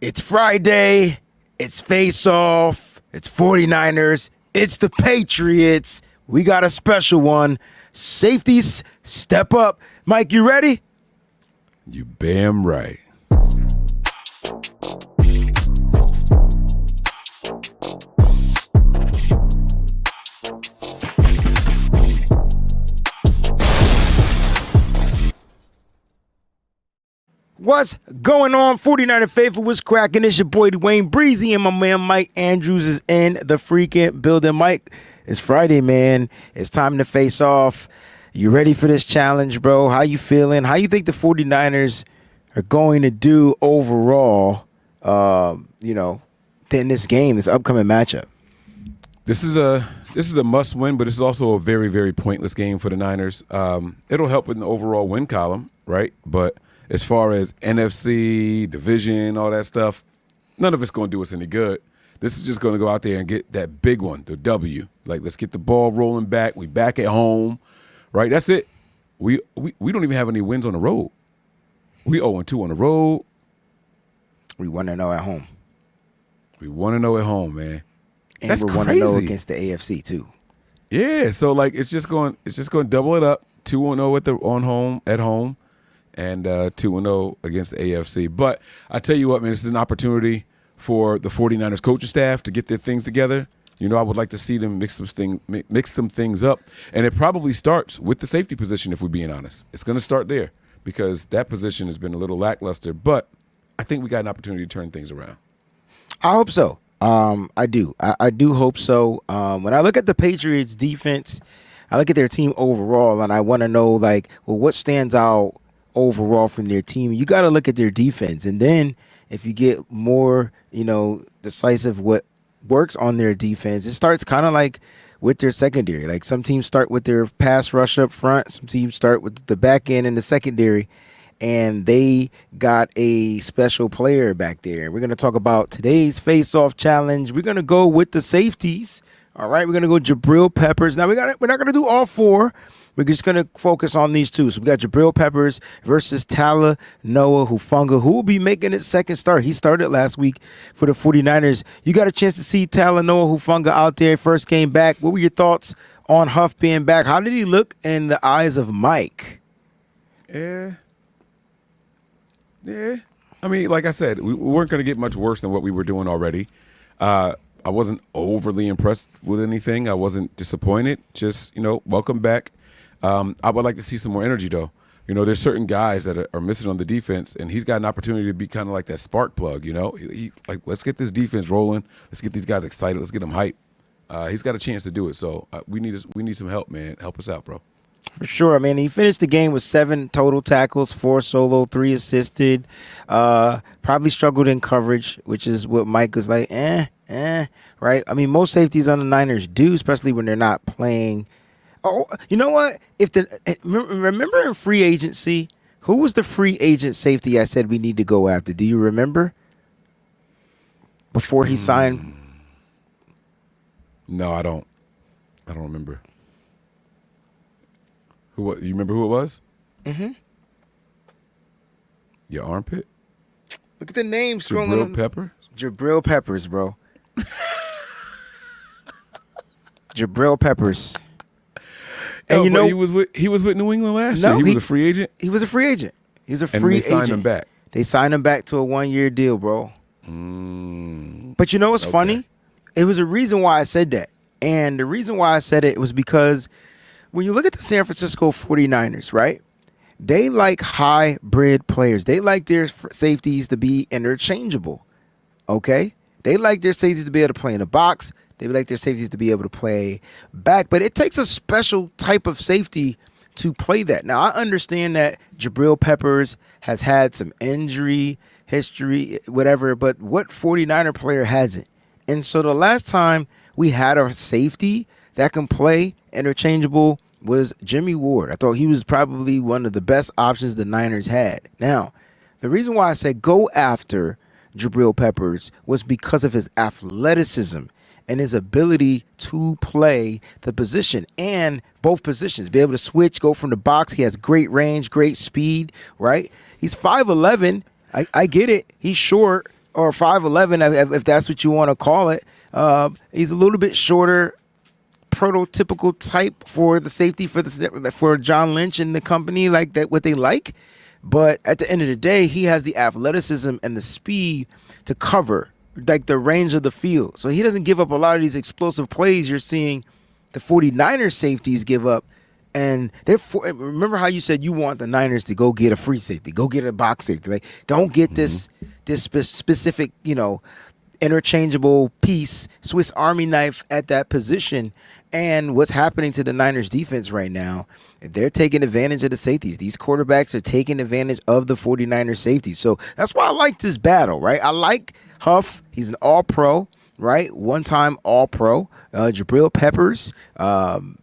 It's Friday. It's face-off. It's 49ers. It's the Patriots. We got a special one. Safeties, step up. Mike, you ready? You B.A.M right. What's going on, 49er faithful? What's cracking? It's your boy WayneBreezie, and my man Mike Andrews is in the freaking building. Mike, it's Friday, man. It's time to face off. You ready for this challenge, bro? How you feeling? How you think the 49ers are going to do overall, in this game, this upcoming matchup? This is a must win, but this is also a very, very pointless game for the Niners. It'll help in the overall win column, right? But as far as NFC, division, all that stuff, none of it's going to do us any good. This is just going to go out there and get that big one, the W. Like, let's get the ball rolling back. We back at home, right? That's it. We don't even have any wins on the road. We 0-2 on the road. We 1-0 at home. We 1-0 at home, man. And That's we're crazy. 1-0 against the AFC too. Yeah, so like it's just going to double it up. 2-0 at home. And 2-0 against the AFC. But I tell you what, man, this is an opportunity for the 49ers coaching staff to get their things together. You know, I would like to see them mix some things up. And it probably starts with the safety position, if we're being honest. It's going to start there because that position has been a little lackluster. But I think we got an opportunity to turn things around. I hope so. I do. I do hope so. When I look at the Patriots defense, I look at their team overall, and I want to know, like, well, what stands out overall from their team. You got to look at their defense, and then if you get more, decisive what works on their defense, it starts kind of like with their secondary. Like, some teams start with their pass rush up front, some teams start with the back end and the secondary, and they got a special player back there. We're going to talk about today's face-off challenge. We're going to go with the safeties. All right, we're going to go Jabrill Peppers. Now, we're not going to do all four. We're just going to focus on these two. So we got Jabrill Peppers versus Talanoa Hufanga, who will be making his second start. He started last week for the 49ers. You got a chance to see Talanoa Hufanga out there, first came back. What were your thoughts on Huff being back? How did he look in the eyes of Mike? Yeah. I mean, like I said, we weren't going to get much worse than what we were doing already. I wasn't overly impressed with anything. I wasn't disappointed. Just, welcome back. I would like to see some more energy, though. There's certain guys that are missing on the defense, and he's got an opportunity to be kind of like that spark plug, Like, let's get this defense rolling. Let's get these guys excited. Let's get them hyped. He's got a chance to do it, so we need some help, man. Help us out, bro. For sure. I mean, he finished the game with 7 total tackles, 4 solo, 3 assisted. Probably struggled in coverage, which is what Mike was like, right? I mean, most safeties on the Niners do, especially when they're not playing. Oh, you know what? Remember in free agency, who was the free agent safety I said we need to go after? Do you remember? Before he signed? No, I don't. I don't remember. You remember who it was? Mm-hmm. Your armpit? Look at the name scrolling. Jabrill Peppers? Jabrill Peppers, bro. Jabrill Peppers. And he was with New England last year. He was a free agent. He was a free agent. He was a And free they agent. signed him back. They signed him back to a 1-year deal, bro. But you know what's funny? It was a reason why I said that. And the reason why I said it was because when you look at the San Francisco 49ers, right? They like hybrid players. They like their safeties to be interchangeable. Okay? They like their safeties to be able to play in the box. They would like their safeties to be able to play back. But it takes a special type of safety to play that. Now, I understand that Jabrill Peppers has had some injury history, whatever, but what 49er player hasn't? And so the last time we had a safety that can play interchangeable was Jimmy Ward. I thought he was probably one of the best options the Niners had. Now, the reason why I said go after Jabrill Peppers was because of his athleticism and his ability to play the position and both positions, be able to switch, go from the box. He has great range, great speed, right? He's 5'11". I get it. He's short, or 5'11", if that's what you want to call it. He's a little bit shorter, prototypical type for the safety for John Lynch and the company, like that, what they like. But at the end of the day, he has the athleticism and the speed to cover like the range of the field. So he doesn't give up a lot of these explosive plays you're seeing the 49ers safeties give up. And remember how you said you want the Niners to go get a free safety, go get a box safety. Like, don't get this specific, interchangeable piece, Swiss Army knife at that position. And what's happening to the Niners defense right now, they're taking advantage of the safeties. These quarterbacks are taking advantage of the 49ers safeties. So that's why I like this battle, right? I like Huff. He's an all-pro, right? One-time all-pro. Jabrill Peppers,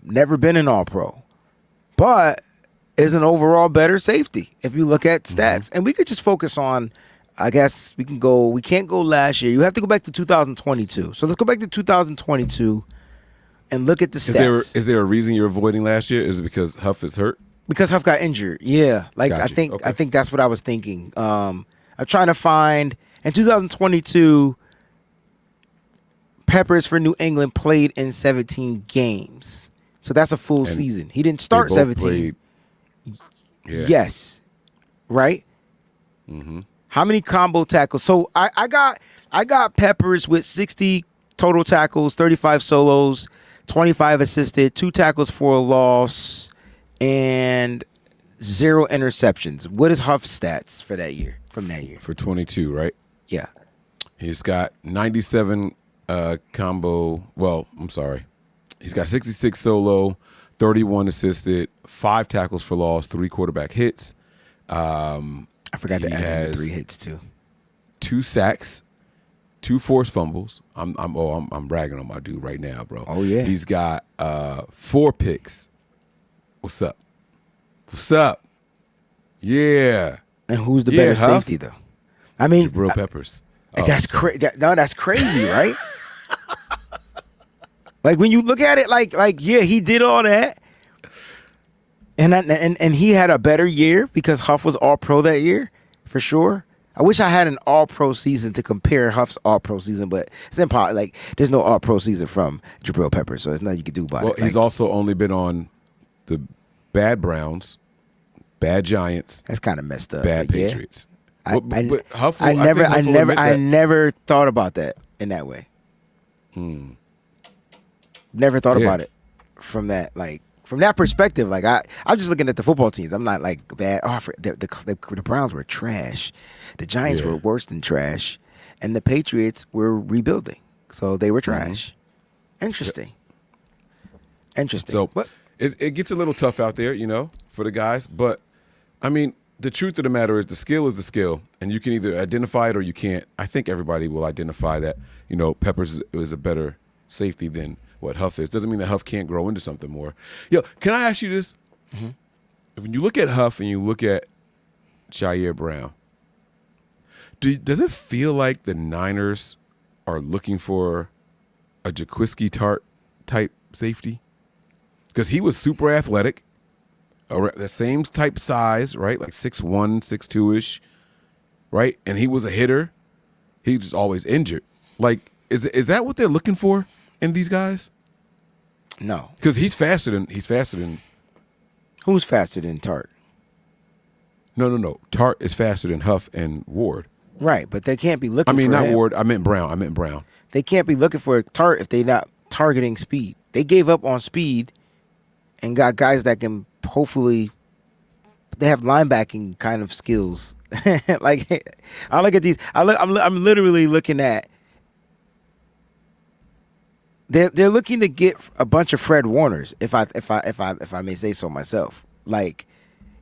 never been an all-pro, but is an overall better safety if you look at stats. And we could just focus on, I guess we can't go last year. You have to go back to 2022. So let's go back to 2022 and look at the stats. Is there a reason you're avoiding last year? Is it because Huff is hurt? Because Huff got injured. Yeah. I think that's what I was thinking. I'm trying to find in 2022 Peppers for New England played in 17 games. So that's a full season. He didn't start 17. Yes. Right? Mm-hmm. How many combo tackles? So I got Peppers with 60 total tackles, 35 solos, 25 assisted, 2 tackles for a loss, and 0 interceptions. What is Huff's stats for that year? From that year? For 22, right? Yeah. He's got 97 combo. Well, I'm sorry. He's got 66 solo, 31 assisted, 5 tackles for loss, 3 quarterback hits. I forgot to add in the 3 hits too. 2 sacks, 2 forced fumbles. I'm bragging on my dude right now, bro. Oh yeah. He's got 4 picks. What's up? What's up? Yeah. And who's the better safety though? I mean, Jabrill Peppers. That's crazy. No, that's crazy, right? Like when you look at it, like yeah, he did all that, and he had a better year because Huff was all pro that year for sure. I wish I had an all pro season to compare Huff's all pro season, but it's impossible. Like there's no all pro season from Jabrill Peppers, so there's nothing you can do about it. Well, he's also only been on the bad Browns, bad Giants. That's kind of messed up. Bad Patriots. I never thought about that in that way. Never thought about it from that perspective. Like I'm just looking at the football teams. I'm not like bad. Oh, the Browns were trash. The Giants were worse than trash, and the Patriots were rebuilding, so they were trash. Interesting. So it gets a little tough out there, for the guys. But I mean, the truth of the matter is the skill is the skill, and you can either identify it or you can't. I think everybody will identify that, Peppers is a better safety than what Huff is. Doesn't mean that Huff can't grow into something more. Yo, can I ask you this? Mm-hmm. When you look at Huff and you look at Jair Brown, does it feel like the Niners are looking for a Jaquiski Tart type safety? Because he was super athletic, the same type size, right? Like 6'1", 6'2"-ish, right? And he was a hitter. He was just always injured. Like, is that what they're looking for in these guys? No, because he's faster than. Who's faster than Tart? No. Tart is faster than Huff and Ward. Right, but they can't be looking. I mean, for not him. Ward. I meant Brown. They can't be looking for Tart if they're not targeting speed. They gave up on speed and got guys that can hopefully. They have linebacking kind of skills. Like I look at these. I'm literally looking at. They're looking to get a bunch of Fred Warners, if I may say so myself. Like,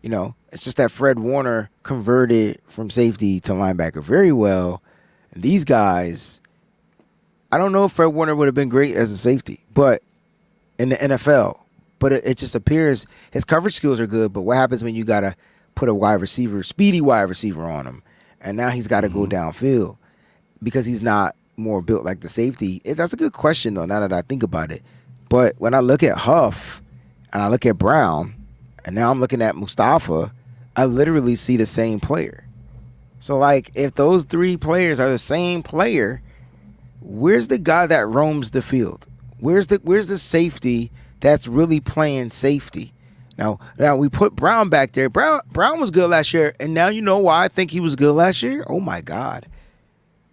it's just that Fred Warner converted from safety to linebacker very well. And these guys, I don't know if Fred Warner would have been great as a safety, but in the NFL. But it just appears his coverage skills are good. But what happens when you gotta put a speedy wide receiver on him, and now he's got to go downfield because he's not more built like the safety? That's a good question though, now that I think about it. But when I look at Huff and I look at Brown and now I'm looking at Mustafa, I literally see the same player. So, like, if those three players are the same player, where's the guy that roams the field? Where's the safety that's really playing safety? Now we put Brown back there. Brown was good last year, and now you know why I think he was good last year? Oh, my God.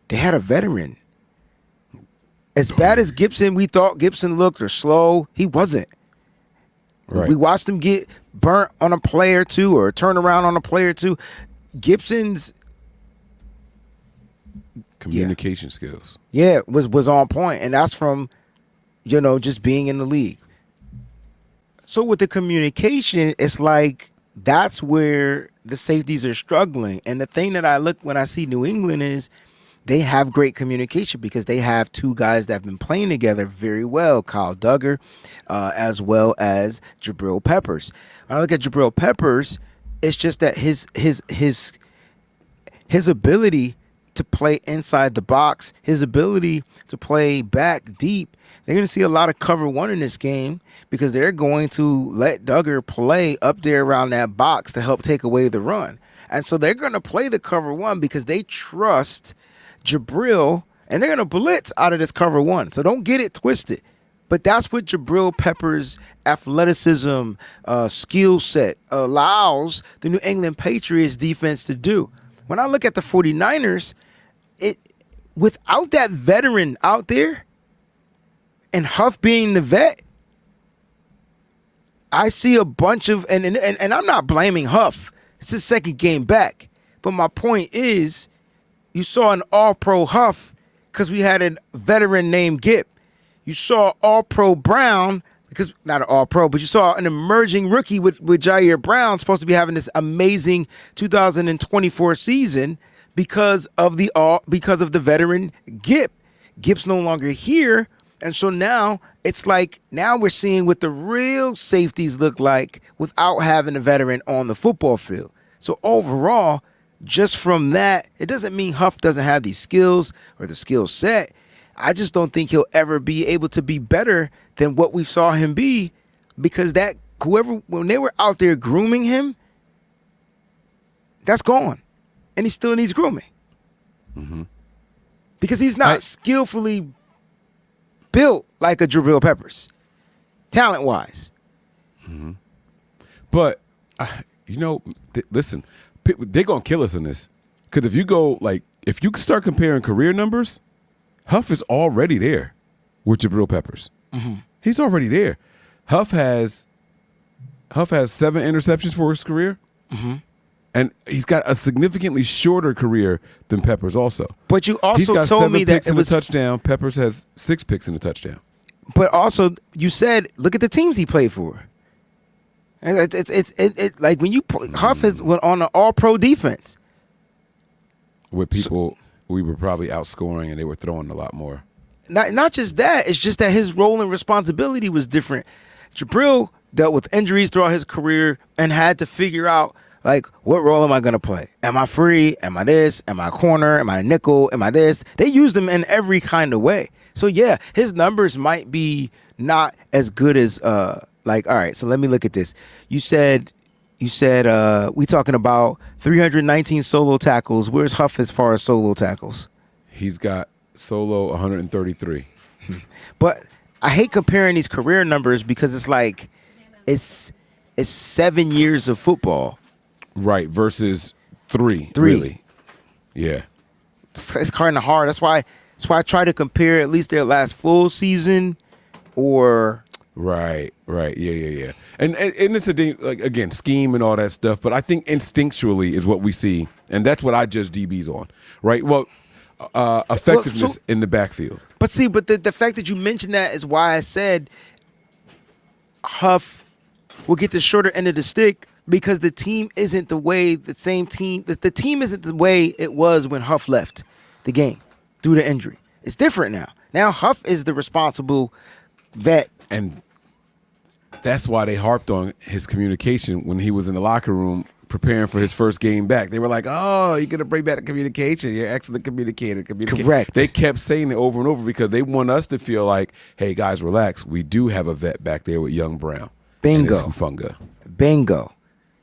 They had a veteran. As bad as Gibson, we thought Gibson looked or slow, he wasn't. Right. We watched him get burnt on a play or two or turn around on a play or two. Gibson's communication skills. Yeah, was on point, and that's from, just being in the league. So with the communication, it's like that's where the safeties are struggling. And the thing that I look when I see New England is they have great communication because they have two guys that have been playing together very well, Kyle Duggar, as well as Jabrill Peppers. When I look at Jabrill Peppers, it's just that his ability to play inside the box, his ability to play back deep. They're going to see a lot of cover one in this game because they're going to let Duggar play up there around that box to help take away the run. And so they're going to play the cover one because they trust Jabrill, and they're going to blitz out of this cover one. So don't get it twisted. But that's what Jabrill Peppers' athleticism, skill set allows the New England Patriots defense to do. When I look at the 49ers, without that veteran out there, and Huff being the vet, I see a bunch of, and I'm not blaming Huff. It's his second game back. But my point is, you saw an all-pro Huff because we had a veteran named Gipp. You saw all-pro Brown, because not an all-pro, but you saw an emerging rookie with Jair Brown supposed to be having this amazing 2024 season because of the veteran Gipp. Gipp's no longer here. And so now it's like now we're seeing what the real safeties look like without having a veteran on the football field. So overall, just from that, it doesn't mean Huff doesn't have these skills or the skill set. I just don't think he'll ever be able to be better than what we saw him be because when they were out there grooming him, that's gone. And he still needs grooming. Mm-hmm. Because he's not skillfully built like a Jabrill Peppers, talent-wise. Mm-hmm. But, listen, they're going to kill us in this. Because if you start comparing career numbers, Huff is already there with Jabrill Peppers. Mm-hmm. He's already there. Huff has 7 interceptions for his career. Mm-hmm. And he's got a significantly shorter career than Peppers also. But you also told me that it was a touchdown. Peppers has 6 picks in a touchdown. But also, you said, look at the teams he played for. It's like when you play, Huff went on an all-pro defense. With people we were probably outscoring and they were throwing a lot more. Not just that, it's just that his role and responsibility was different. Jabrill dealt with injuries throughout his career and had to figure out, like, what role am I going to play? Am I free? Am I this? Am I a corner? Am I a nickel? Am I this? They used him in every kind of way. So, yeah, his numbers might be not as good as, all right, so let me look at this. You said we talking about 319 solo tackles. Where's Huff as far as solo tackles? He's got solo 133. But I hate comparing these career numbers because it's like it's 7 years of football. Right, versus 3. Really. Yeah. It's kind of hard. That's why I try to compare at least their last full season or Right. Yeah. And it's again, scheme and all that stuff, but I think instinctually is what we see, and that's what I judge DBs on. Right? Well, effectiveness in the backfield. But the fact that you mentioned that is why I said Huff will get the shorter end of the stick. Because the team isn't the team isn't the way it was when Huff left the game due to injury. It's different now. Now Huff is the responsible vet. And that's why they harped on his communication when he was in the locker room preparing for his first game back. They were like, oh, you're going to bring back the communication. You're an excellent communicator. Correct. They kept saying it over and over because they want us to feel like, hey, guys, relax. We do have a vet back there with young Brown. Bingo. And it's Hufanga. Bingo.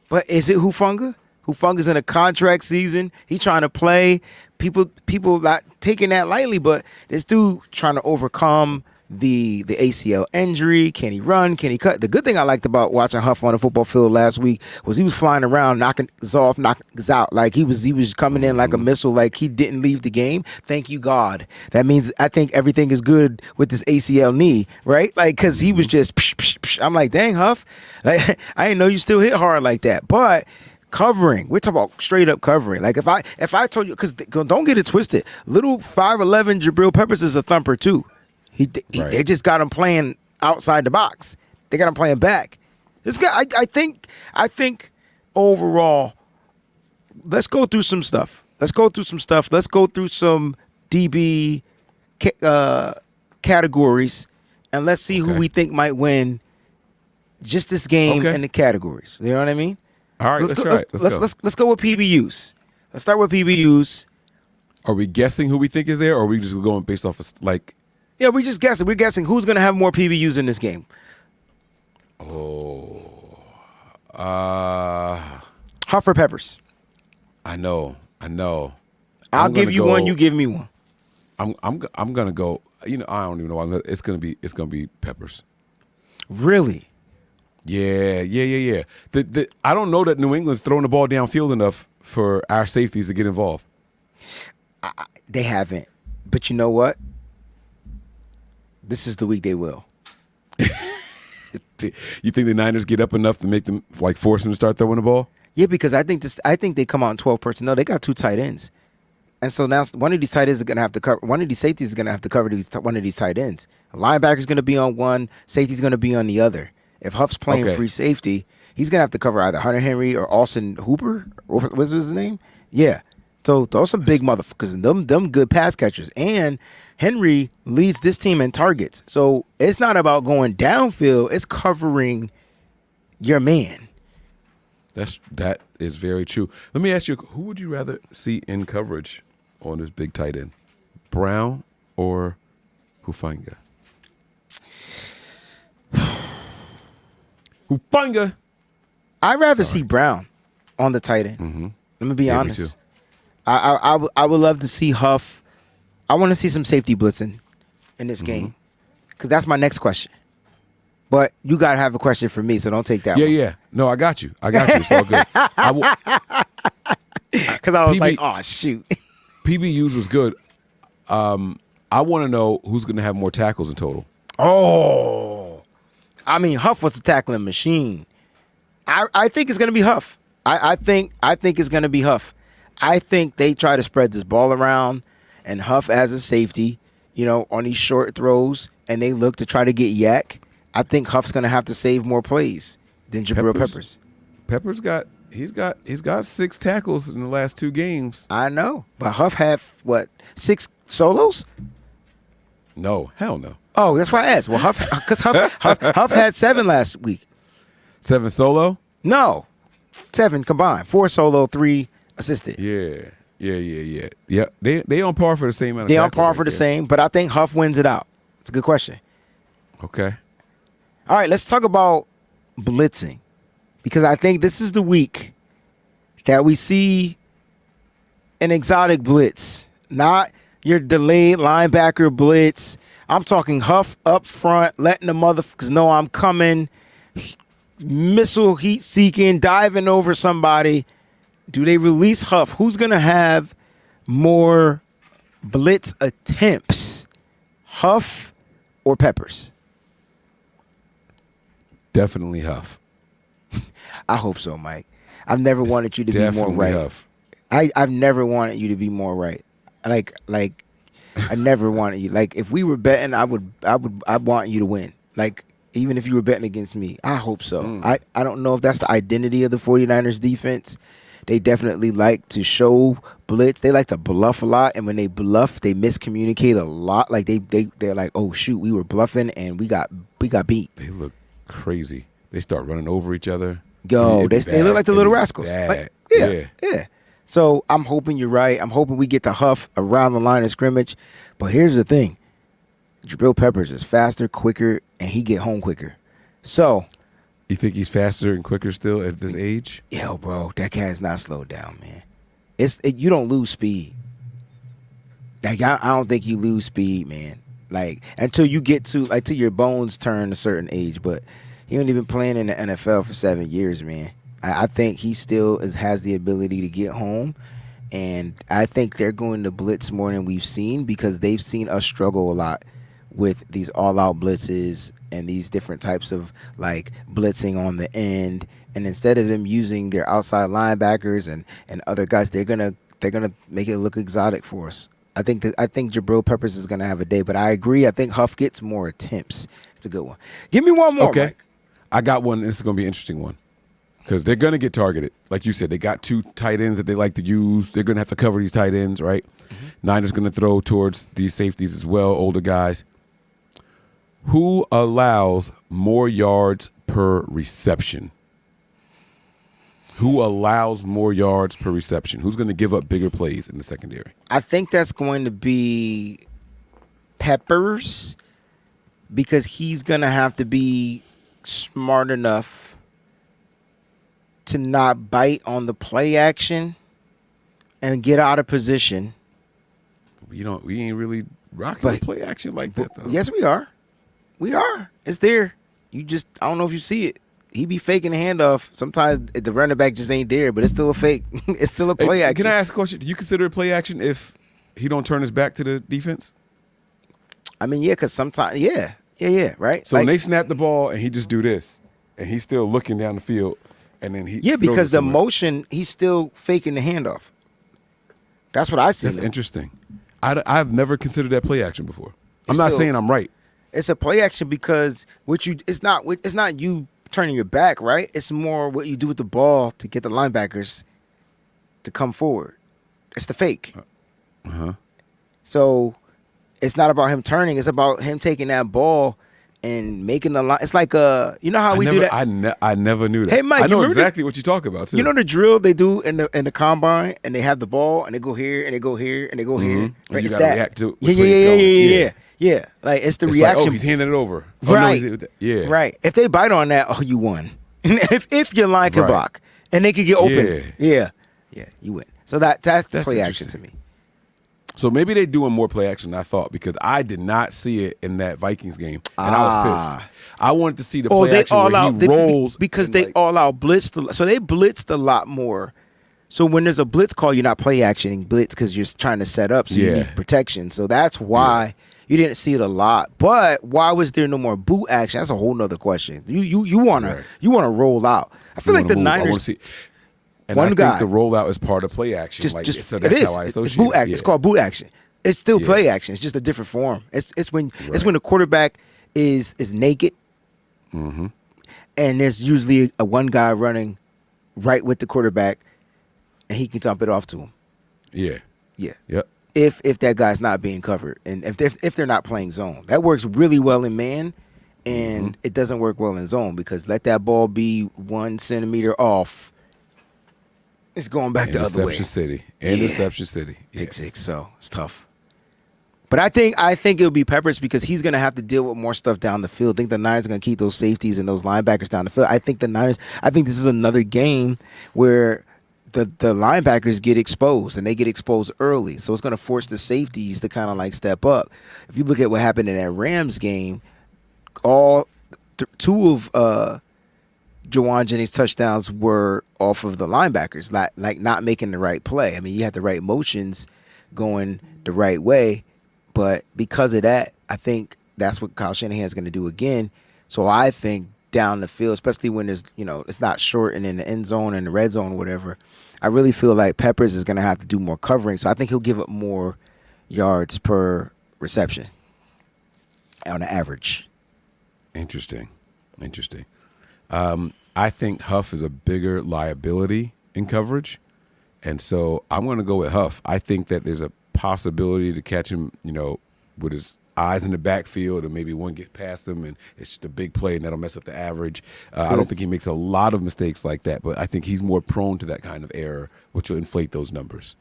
But is it Hufanga? Hufanga's in a contract season. He trying to play. People not taking that lightly, but this dude trying to overcome the ACL injury. Can he run? Can he cut? The good thing I liked about watching Huff on the football field last week was he was flying around, knocking us off, knocking us out. Like he was coming in like a missile, like he didn't leave the game. Thank you, God. That means I think everything is good with this ACL knee, right? Like, cause he was just psh, psh, psh. I'm like, dang, Huff. Like, I didn't know you still hit hard like that. But covering, we're talking about straight up covering. Like if I told you, because don't get it twisted, little 5'11" Jabrill Peppers is a thumper too. They just got him playing outside the box. They got him playing back. This guy, I think overall, let's go through some stuff. Let's go through some DB categories, and let's see who we think might win just this game and the categories. You know what I mean? All right, let's go with PBUs. Let's start with PBUs. Are we guessing who we think is there, or are we just going based off of like? Yeah, we're just guessing. We're guessing who's going to have more PBUs in this game. Huff or Peppers? I know. I'll give you one. You give me one. I'm gonna go. You know, I don't even know. It's gonna be Peppers. Really? Yeah. I don't know that New England's throwing the ball downfield enough for our safeties to get involved. They haven't. But you know what? This is the week they will. You think the Niners get up enough to make them force them to start throwing the ball? Yeah, because I think they come out in 12 personnel. They got 2 tight ends, and so now one of these tight ends is going to have to cover. One of these safeties is going to have to cover one of these tight ends. A linebacker is going to be on one. Safety's going to be on the other. If Huff's playing free safety, he's going to have to cover either Hunter Henry or Austin Hooper. What's his name? Yeah. So those some big motherfuckers. Them good pass catchers. And Henry leads this team in targets. So it's not about going downfield. It's covering your man. That is very true. Let me ask you, who would you rather see in coverage on this big tight end? Brown or Hufanga? Hufanga. I'd rather see Brown on the tight end. Mm-hmm. Let me be honest. Me too. I would love to see Huff. I want to see some safety blitzing in this game, because that's my next question. But you got to have a question for me, so don't take that one. Yeah. No, I got you. It's all good. Because I was like, oh, shoot. PBUs was good. I want to know who's going to have more tackles in total. Oh. I mean, Huff was a tackling machine. I think it's going to be Huff. I think it's going to be Huff. I think they try to spread this ball around, and Huff as a safety, on these short throws, and they look to try to get yak. I think Huff's going to have to save more plays than Jabrill Peppers. Peppers he's got 6 tackles in the last 2 games. I know, but Huff had 6 solos? No, hell no. Oh, that's why I asked. Well, Huff had 7 last week. 7 solo? No, 7 combined. 4 solo, 3 assisted. Yeah. They on par for the same amount of tackles. They on par for the same, but I think Huff wins it out. It's a good question. Okay. All right, let's talk about blitzing, because I think this is the week that we see an exotic blitz, not your delayed linebacker blitz. I'm talking Huff up front, letting the motherfuckers know I'm coming, missile heat seeking, diving over somebody. Do they release Huff? Who's going to have more blitz attempts, Huff or Peppers? Definitely Huff. I hope so, Mike. I've never wanted you to be more right. Huff. I've never wanted you to be more right. Like I never wanted you. Like if we were betting, I'd want you to win. Like even if you were betting against me. I hope so. I don't know if that's the identity of the 49ers defense. They definitely like to show blitz. They like to bluff a lot, and when they bluff, they miscommunicate a lot. Like they're like, "Oh shoot, we were bluffing and we got beat." They look crazy. They start running over each other. Yo, they look like the little rascals. Like, yeah. So I'm hoping you're right. I'm hoping we get to Huff around the line of scrimmage. But here's the thing: Jabrill Peppers is faster, quicker, and he get home quicker. So You think he's faster and quicker still at this age? Yo, bro, that cat's not slowed down, man. You don't lose speed. Like I don't think you lose speed, man. Like until you get to till your bones turn a certain age. But he only been playing in the NFL for 7 years, man. I think he still has the ability to get home, and I think they're going to blitz more than we've seen because they've seen us struggle a lot with these all-out blitzes and these different types of like blitzing on the end. And instead of them using their outside linebackers and other guys, they're gonna make it look exotic for us. I think Jabrill Peppers is gonna have a day, but I agree. I think Huff gets more attempts. It's a good one. Give me one more. Okay, Mike. I got one. This is gonna be an interesting one because they're gonna get targeted. Like you said, they got 2 tight ends that they like to use. They're gonna have to cover these tight ends, right? Mm-hmm. Niners gonna throw towards these safeties as well, older guys. Who allows more yards per reception? Who allows more yards per reception? Who's going to give up bigger plays in the secondary? I think that's going to be Peppers because he's going to have to be smart enough to not bite on the play action and get out of position. We ain't really rocking the play action like that, though. Yes, we are. We are. It's there. I don't know if you see it. He be faking the handoff. Sometimes the running back just ain't there, but it's still a fake. It's still a play action. Can I ask a question? Do you consider it play action if he don't turn his back to the defense? I mean, yeah, because sometimes, yeah, right? So when they snap the ball and he just do this, and he's still looking down the field, and then he because the motion, he's still faking the handoff. That's what I see. That's interesting. I've never considered that play action before. I'm not saying I'm right. It's a play action because it's not you turning your back, right? It's more what you do with the ball to get the linebackers to come forward. It's the fake. So it's not about him turning. It's about him taking that ball and making the line. It's like you know how we do that. I never knew that. Hey Mike, I know exactly what you talk about too. You know the drill they do in the combine, and they have the ball and they go here and they go here and they go here. Right? You gotta react to Yeah. Like it's the it's reaction. Like, oh, he's handing it over. Right. Oh, no, right. If they bite on that, oh, you won. if your line can block and they can get open, yeah, you win. So that's play action to me. So maybe they're doing more play action than I thought because I did not see it in that Vikings game, and I was pissed. I wanted to see the play action where he rolls. Because they all out blitzed. So they blitzed a lot more. So when there's a blitz call, you're not play actioning blitz because you're trying to set up, so you need protection. So that's why you didn't see it a lot. But why was there no more boot action? That's a whole nother question. You wanna roll out. I feel like the Niners. And I think the rollout is part of play action. So that's how I associate it's boot action. Yeah. It's called boot action. It's still play action. It's just a different form. It's when the quarterback is naked, and there's usually a one guy running right with the quarterback, and he can dump it off to him. Yeah. Yep. If that guy's not being covered, and if they're not playing zone, that works really well in man, and it doesn't work well in zone because let that ball be 1 centimeter off. It's going back the other way. Interception City. Yeah. Big 6, so it's tough. But I think it'll be Peppers because he's going to have to deal with more stuff down the field. I think the Niners are going to keep those safeties and those linebackers down the field. I think this is another game where the linebackers get exposed, and they get exposed early. So it's going to force the safeties to kind of like step up. If you look at what happened in that Rams game, two of Jawan Jennings' touchdowns were off of the linebackers, like not making the right play. I mean, you had the right motions going the right way, but because of that, I think that's what Kyle Shanahan's going to do again. So I think down the field, especially when there's, it's not short and in the end zone and the red zone or whatever, I really feel like Peppers is going to have to do more covering. So I think he'll give up more yards per reception on average. Interesting. I think Huff is a bigger liability in coverage, and so I'm going to go with Huff. I think that there's a possibility to catch him, with his eyes in the backfield, and maybe one get past him, and it's just a big play, and that'll mess up the average. I don't think he makes a lot of mistakes like that, but I think he's more prone to that kind of error, which will inflate those numbers.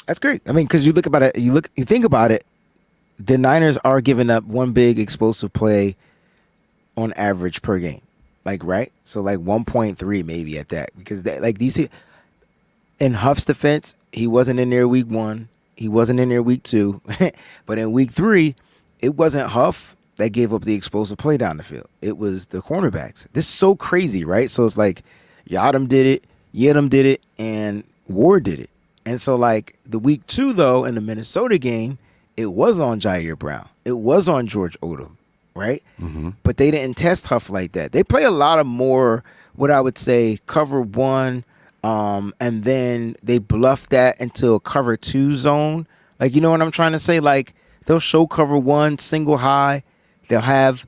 That's great. I mean, because you think about it, the Niners are giving up one big explosive play on average per game. Like, right? So like 1.3 maybe at that, because these, in Huff's defense, he wasn't in there week 1. He wasn't in there week 2. But in week 3, it wasn't Huff that gave up the explosive play down the field. It was the cornerbacks. This is so crazy, right? So it's like Yadam did it, Yedem did it, and Ward did it. And so like the week 2, though, in the Minnesota game, it was on Jair Brown. It was on George Odom, right? Mm-hmm. But they didn't test Huff like that. They play a lot of more, what I would say, cover 1, and then they bluff that into a cover 2 zone. Like, you know what I'm trying to say? Like, they'll show cover 1 single high. They'll have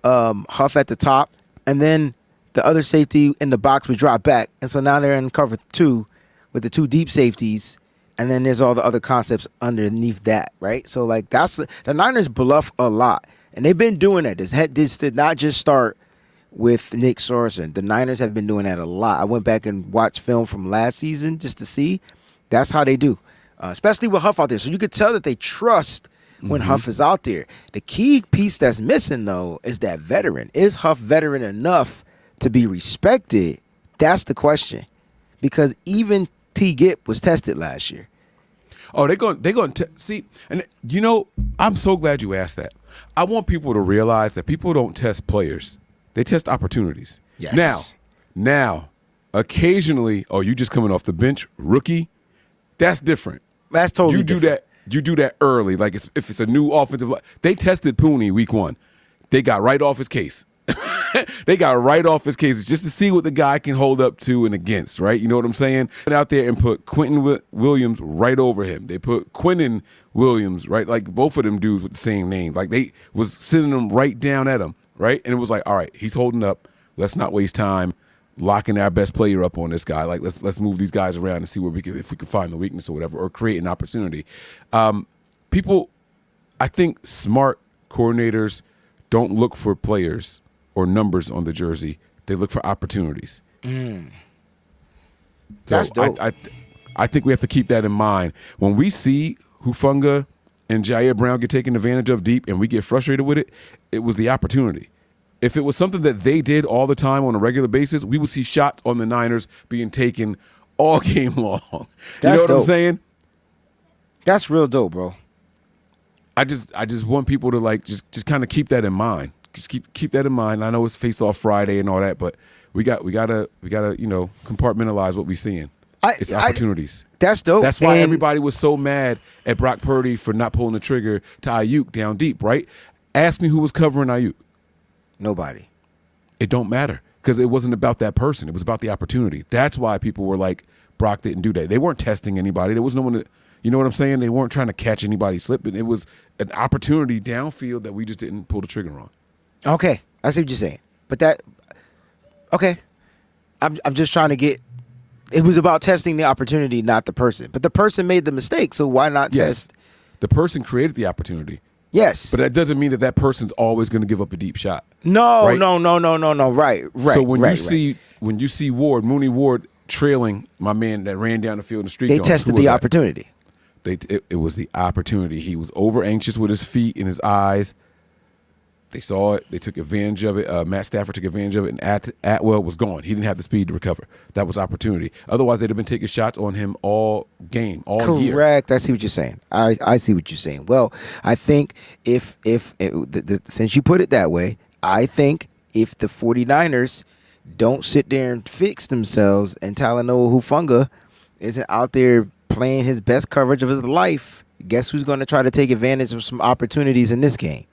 Huff at the top, and then the other safety in the box would drop back. And so now they're in cover 2 with the 2 deep safeties, and then there's all the other concepts underneath that, right? So, like, that's the Niners bluff a lot, and they've been doing that. This did not just start with Nick Sorensen. The Niners have been doing that a lot. I went back and watched film from last season just to see. That's how they do, especially with Huff out there. So you could tell that they trust when Huff is out there. The key piece that's missing, though, is that veteran. Is Huff veteran enough to be respected? That's the question. Because even T. Gip was tested last year. Oh, they're going to see. And, you know, I'm so glad you asked that. I want people to realize that people don't test players. They test opportunities. Yes. Now, occasionally, you just coming off the bench, rookie, that's different. That's totally different. You do that early. Like, if it's a new offensive line. They tested Pooney week 1. They got right off his case. They got right off his cases just to see what the guy can hold up to and against, right? You know what I'm saying? Went out there and put Quentin Williams right over him. They put Quentin Williams, right? Like, both of them dudes with the same name. Like, they was sending them right down at him, right? And it was like, all right, he's holding up. Let's not waste time locking our best player up on this guy. Like, let's move these guys around and see where if we can find the weakness or whatever, or create an opportunity. People, I think smart coordinators don't look for players or numbers on the jersey. They look for opportunities. So That's dope. I think we have to keep that in mind. When we see Hufanga and Jair Brown get taken advantage of deep and we get frustrated with it, it was the opportunity. If it was something that they did all the time on a regular basis, we would see shots on the Niners being taken all game long. You know what I'm saying? That's real dope, bro. I just want people to like just kind of keep that in mind. Just keep that in mind. I know it's Face Off Friday and all that, but we gotta compartmentalize what we're seeing. It's opportunities. That's dope. That's why everybody was so mad at Brock Purdy for not pulling the trigger to Ayuk down deep, right? Ask me who was covering Ayuk. Nobody. It don't matter because it wasn't about that person. It was about the opportunity. That's why people were like, Brock didn't do that. They weren't testing anybody. There was no one to, you know what I'm saying? They weren't trying to catch anybody slipping. It was an opportunity downfield that we just didn't pull the trigger on. Okay, I see what you're saying. But I'm just trying to get. It was about testing the opportunity, not the person. But the person made the mistake, so why not test? The person created the opportunity. Yes. But that doesn't mean that person's always going to give up a deep shot. No, right? no. Right. So when you see Mooney Ward trailing my man that ran down the field in the street, they tested the opportunity. It was the opportunity. He was over anxious with his feet and his eyes. They saw it. They took advantage of it. Matt Stafford took advantage of it, and Atwell was gone. He didn't have the speed to recover. That was opportunity. Otherwise, they'd have been taking shots on him all game, all year. Correct. I see what you're saying. I see what you're saying. Well, I think since you put it that way, I think if the 49ers don't sit there and fix themselves and Talanoa Hufanga isn't out there playing his best coverage of his life, guess who's going to try to take advantage of some opportunities in this game?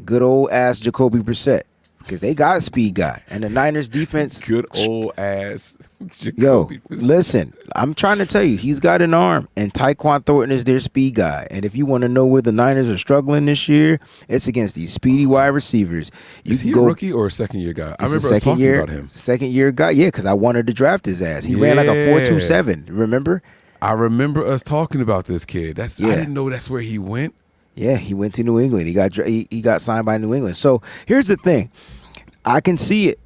Good old ass Jacoby Brissett, because they got a speed guy, and the Niners defense. Good old ass Jacoby Brissett. Brissett. Listen, I'm trying to tell you, he's got an arm, and Tyquan Thornton is their speed guy. And if you want to know where the Niners are struggling this year, it's against these speedy wide receivers. Is he a rookie or a second-year guy? I remember us talking about him. Second-year guy, yeah, because I wanted to draft his ass. He ran like a 4.27. Remember? I remember us talking about this kid. I didn't know that's where he went. Yeah, he went to New England. He got signed by New England. So here's the thing. I can see it.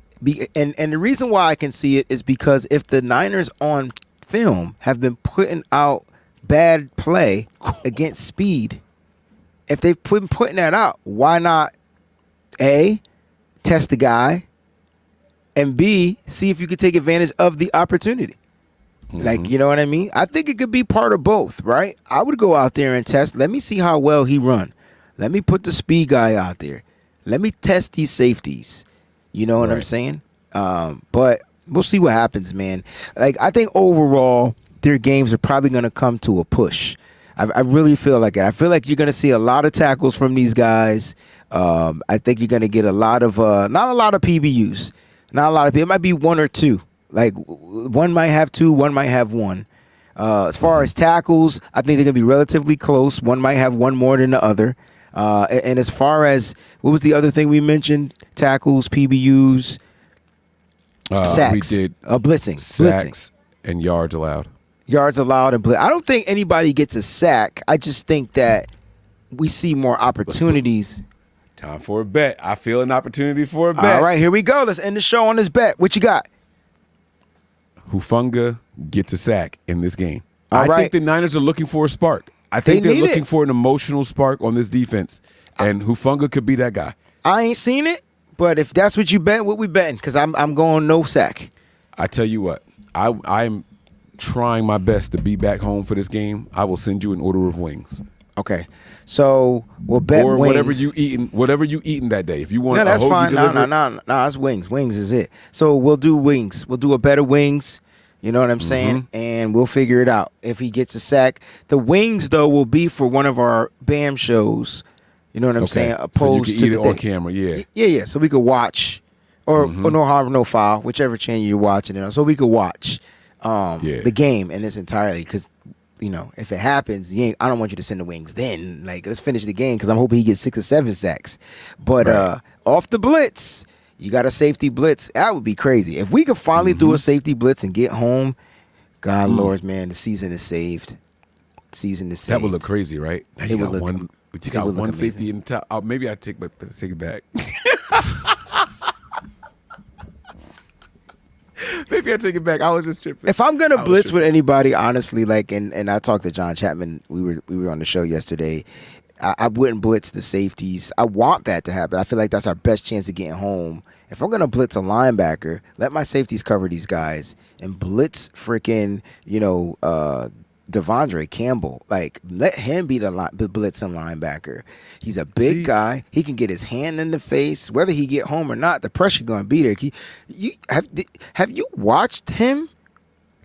And the reason why I can see it is because if the Niners on film have been putting out bad play against speed, if they've been putting that out, why not, A, test the guy, and B, see if you could take advantage of the opportunity. Like, you know what I mean? I think it could be part of both, right? I would go out there and test. Let me see how well he run. Let me put the speed guy out there. Let me test these safeties. You know what I'm saying? But we'll see what happens, man. Like, I think overall, their games are probably going to come to a push. I really feel like it. I feel like you're going to see a lot of tackles from these guys. I think you're going to get a lot of, not a lot of PBUs. Not a lot of, it might be one or two. Like, one might have two, one might have one. As far as tackles, I think they're going to be relatively close. One might have one more than the other. And as far as, what was the other thing we mentioned? Tackles, PBUs, sacks. We did blitzing. Sacks and yards allowed. Yards allowed and blitz. I don't think anybody gets a sack. I just think that we see more opportunities. Time for a bet. I feel an opportunity for a bet. All right, here we go. Let's end the show on this bet. What you got? Hufanga gets a sack in this game. All right. think the Niners are looking for a spark. I think they're looking for an emotional spark on this defense, and Hufanga could be that guy. I ain't seen it, but if that's what you bet, what we betting? Because I'm going no sack. I tell you what, I'm trying my best to be back home for this game. I will send you an order of wings. Okay, so we'll bet or wings. whatever you eating that day. If you want, no, that's fine. No, It's wings. Wings is it. So we'll do wings. We'll do a bet of wings. You know what I'm saying? And we'll figure it out. If he gets a sack, the wings though will be for one of our B.A.M shows. You know what I'm saying? Opposed so you can to eat it on camera. Yeah. So we could watch, or no harm, no foul, whichever channel you're watching it on. So we could watch the game in its entirety. Because you know, if it happens, I don't want you to send the wings. Then, like, let's finish the game because I'm hoping he gets 6 or 7 sacks. But off the blitz, you got a safety blitz. That would be crazy if we could finally do a safety blitz and get home. God, Lord, man, the season is saved. That would look crazy, right? Now you got one safety in the top. Oh, maybe I take it back. Maybe I take it back. I was just tripping. If I'm gonna blitz with anybody, honestly, like, and I talked to John Chapman. We were on the show yesterday. I wouldn't blitz the safeties. I want that to happen. I feel like that's our best chance of getting home. If I'm gonna blitz a linebacker, let my safeties cover these guys and blitz freaking Devondre Campbell. Like, let him be the blitzing linebacker. He's a big guy. He can get his hand in the face. Whether he get home or not, the pressure going to be there. Have you watched him?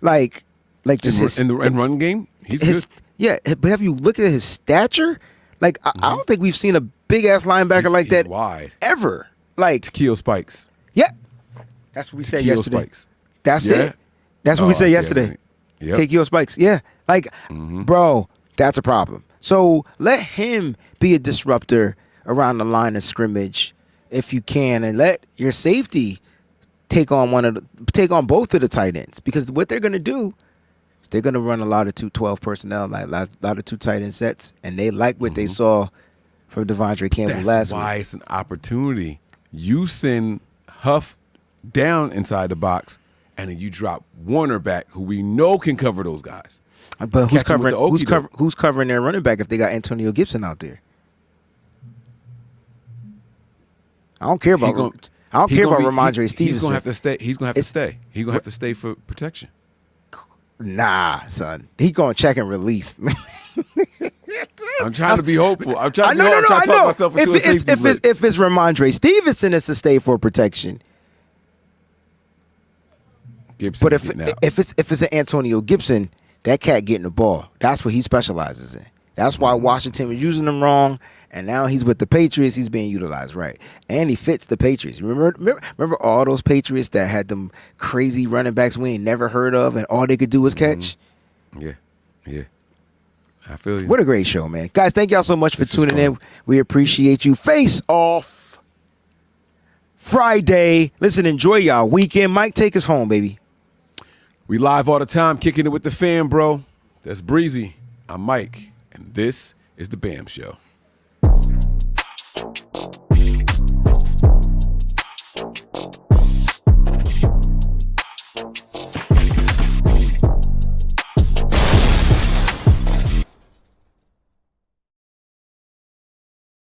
Like just in the run game? He's good. Yeah, but have you looked at his stature? Like, I don't think we've seen a big-ass linebacker like that wide. Ever. Like, Takeo Spikes. Yeah. That's what we said yesterday. Spikes. That's it. That's what we said yesterday. Yep. Takeo Spikes. Yeah. Like, bro, that's a problem. So let him be a disruptor around the line of scrimmage if you can, and let your safety take on both of the tight ends, because what they're going to do is they're going to run a lot of 2-12 personnel, like a lot of 2 tight end sets, and they like what they saw from Devondre Campbell last week. That's why it's an opportunity. You send Huff down inside the box, and then you drop Warner back, who we know can cover those guys. But who's covering their running back if they got Antonio Gibson out there? I don't care about Ramondre Stevenson. He's gonna have to stay. He's gonna have to stay. He's gonna have to stay for protection. Nah, son. He's gonna check and release. I'm trying to be hopeful. I'm trying to talk myself into a safety blitz. If it's Ramondre Stevenson, it's to stay for protection. Gibson, but if it's an Antonio Gibson, that cat getting the ball. That's what he specializes in. That's why Washington was using him wrong, and now he's with the Patriots. He's being utilized right, and he fits the Patriots. Remember all those Patriots that had them crazy running backs we ain't never heard of, and all they could do was catch. Yeah. I feel you. What a great show, man. Guys, thank y'all so much for tuning in. We appreciate you. Face Off Friday. Listen, enjoy y'all weekend. Mike, take us home, baby. We live all the time, kicking it with the fam, bro. That's Breezy. I'm Mike, and this is the B.A.M Show.